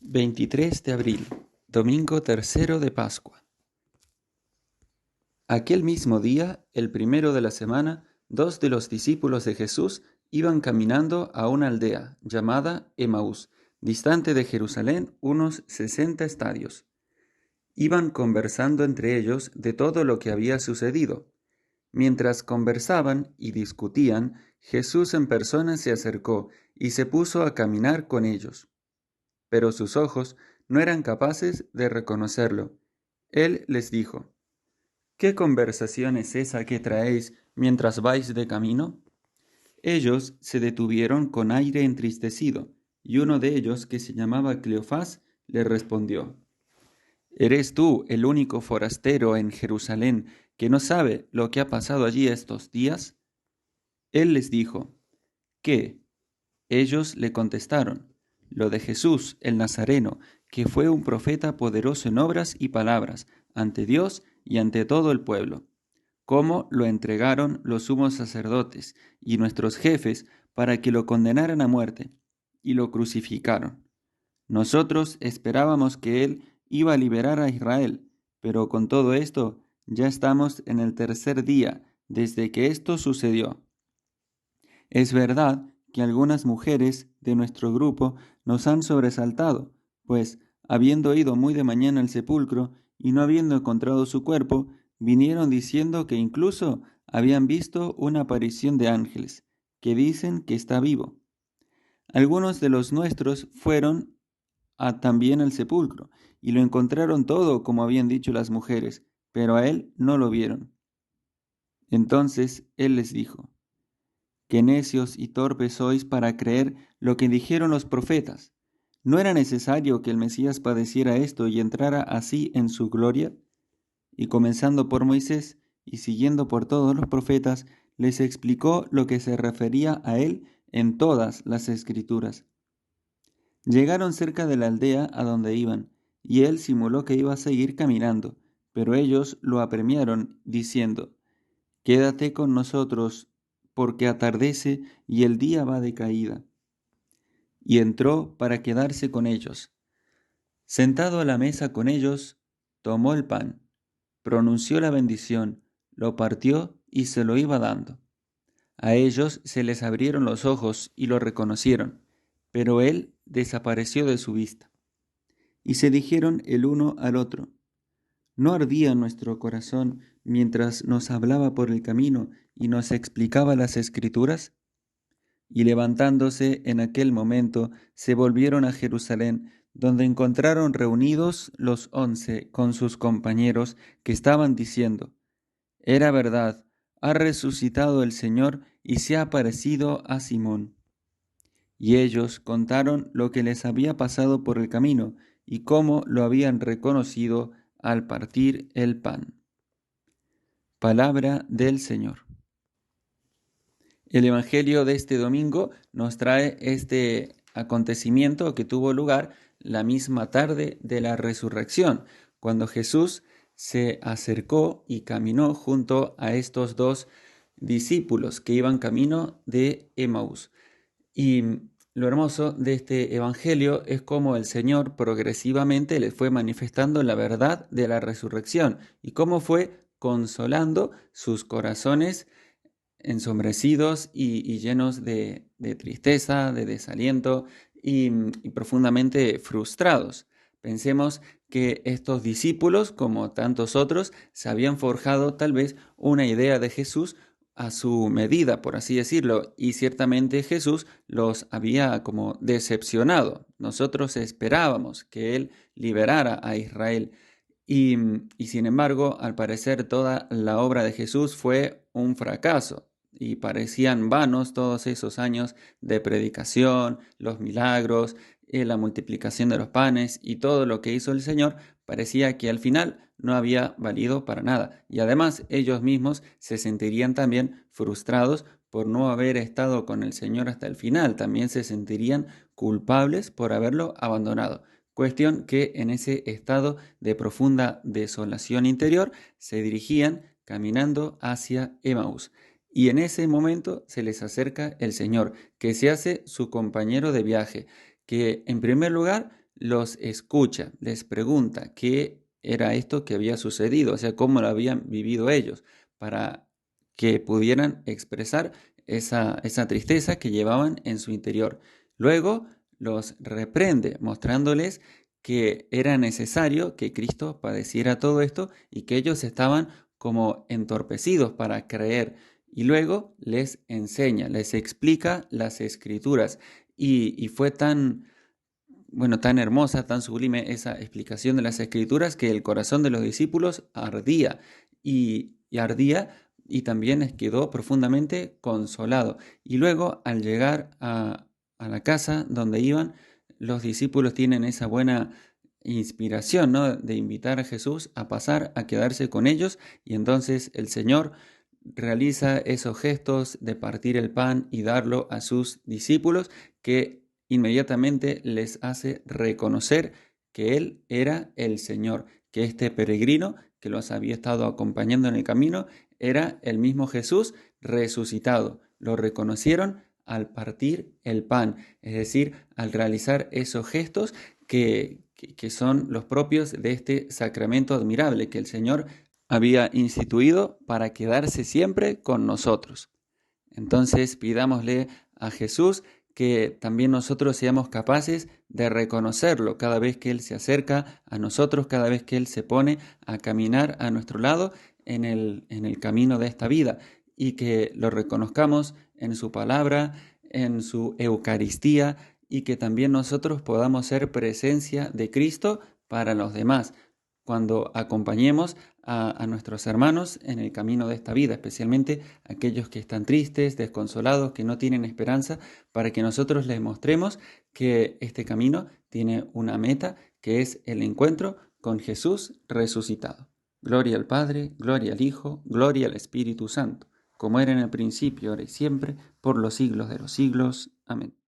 23 de abril, domingo tercero de Pascua. Aquel mismo día, el primero de la semana, 2 de los discípulos de Jesús iban caminando a una aldea llamada Emaús, distante de Jerusalén unos 60 estadios. Iban conversando entre ellos de todo lo que había sucedido. Mientras conversaban y discutían, Jesús en persona se acercó y se puso a caminar con ellos. Pero sus ojos no eran capaces de reconocerlo. Él les dijo: ¿Qué conversación es esa que traéis mientras vais de camino? Ellos se detuvieron con aire entristecido, y uno de ellos, que se llamaba Cleofás, le respondió: ¿Eres tú el único forastero en Jerusalén que no sabe lo que ha pasado allí estos días? Él les dijo: ¿Qué? Ellos le contestaron: lo de Jesús el Nazareno, que fue un profeta poderoso en obras y palabras, ante Dios y ante todo el pueblo. Cómo lo entregaron los sumos sacerdotes y nuestros jefes para que lo condenaran a muerte, y lo crucificaron. Nosotros esperábamos que él iba a liberar a Israel, pero con todo esto ya estamos en el tercer día desde que esto sucedió. Es verdad que algunas mujeres de nuestro grupo nos han sobresaltado, pues, habiendo ido muy de mañana al sepulcro y no habiendo encontrado su cuerpo, vinieron diciendo que incluso habían visto una aparición de ángeles, que dicen que está vivo. Algunos de los nuestros fueron también al sepulcro, y lo encontraron todo como habían dicho las mujeres, pero a él no lo vieron. Entonces él les dijo: Qué necios y torpes sois para creer lo que dijeron los profetas. ¿No era necesario que el Mesías padeciera esto y entrara así en su gloria? Y comenzando por Moisés y siguiendo por todos los profetas, les explicó lo que se refería a él en todas las Escrituras. Llegaron cerca de la aldea a donde iban, y él simuló que iba a seguir caminando, pero ellos lo apremiaron, diciendo: Quédate con nosotros, porque atardece y el día va de caída. Y entró para quedarse con ellos. Sentado a la mesa con ellos, tomó el pan, pronunció la bendición, lo partió y se lo iba dando. A ellos se les abrieron los ojos y lo reconocieron, pero él desapareció de su vista. Y se dijeron el uno al otro: ¿No ardía nuestro corazón mientras nos hablaba por el camino y nos explicaba las Escrituras? Y levantándose en aquel momento, se volvieron a Jerusalén, donde encontraron reunidos los 11 con sus compañeros, que estaban diciendo: Era verdad, ha resucitado el Señor y se ha aparecido a Simón. Y ellos contaron lo que les había pasado por el camino y cómo lo habían reconocido al partir el pan. Palabra del Señor. El Evangelio de este domingo nos trae este acontecimiento que tuvo lugar la misma tarde de la resurrección, cuando Jesús se acercó y caminó junto a estos dos discípulos que iban camino de Emaús. Y lo hermoso de este evangelio es cómo el Señor progresivamente les fue manifestando la verdad de la resurrección y cómo fue consolando sus corazones ensombrecidos y llenos de tristeza, de desaliento y profundamente frustrados. Pensemos que estos discípulos, como tantos otros, se habían forjado tal vez una idea de Jesús a su medida, por así decirlo, y ciertamente Jesús los había como decepcionado. Nosotros esperábamos que Él liberara a Israel. Y sin embargo, al parecer toda la obra de Jesús fue un fracaso y parecían vanos todos esos años de predicación, los milagros, la multiplicación de los panes y todo lo que hizo el Señor parecía que al final no había valido para nada. Y además ellos mismos se sentirían también frustrados por no haber estado con el Señor hasta el final. También se sentirían culpables por haberlo abandonado. Cuestión que en ese estado de profunda desolación interior se dirigían caminando hacia Emaús. Y en ese momento se les acerca el Señor, que se hace su compañero de viaje, que en primer lugar los escucha, les pregunta qué era esto que había sucedido, o sea, cómo lo habían vivido ellos, para que pudieran expresar esa tristeza que llevaban en su interior. Luego los reprende, mostrándoles que era necesario que Cristo padeciera todo esto y que ellos estaban como entorpecidos para creer. Y luego les enseña, les explica las escrituras. Y fue tan, bueno, tan hermosa, tan sublime esa explicación de las escrituras que el corazón de los discípulos ardía y ardía y también quedó profundamente consolado. Y luego al llegar a la casa donde iban, los discípulos tienen esa buena inspiración, ¿no? De invitar a Jesús a pasar, a quedarse con ellos, y entonces el Señor realiza esos gestos de partir el pan y darlo a sus discípulos, que inmediatamente les hace reconocer que Él era el Señor, que este peregrino que los había estado acompañando en el camino era el mismo Jesús resucitado. Lo reconocieron al partir el pan, es decir, al realizar esos gestos que son los propios de este sacramento admirable que el Señor había instituido para quedarse siempre con nosotros. Entonces pidámosle a Jesús que también nosotros seamos capaces de reconocerlo cada vez que Él se acerca a nosotros, cada vez que Él se pone a caminar a nuestro lado en el camino de esta vida, y que lo reconozcamos en su palabra, en su Eucaristía, y que también nosotros podamos ser presencia de Cristo para los demás, cuando acompañemos a nuestros hermanos en el camino de esta vida, especialmente aquellos que están tristes, desconsolados, que no tienen esperanza, para que nosotros les mostremos que este camino tiene una meta, que es el encuentro con Jesús resucitado. Gloria al Padre, gloria al Hijo, gloria al Espíritu Santo, como era en el principio, ahora y siempre, por los siglos de los siglos. Amén.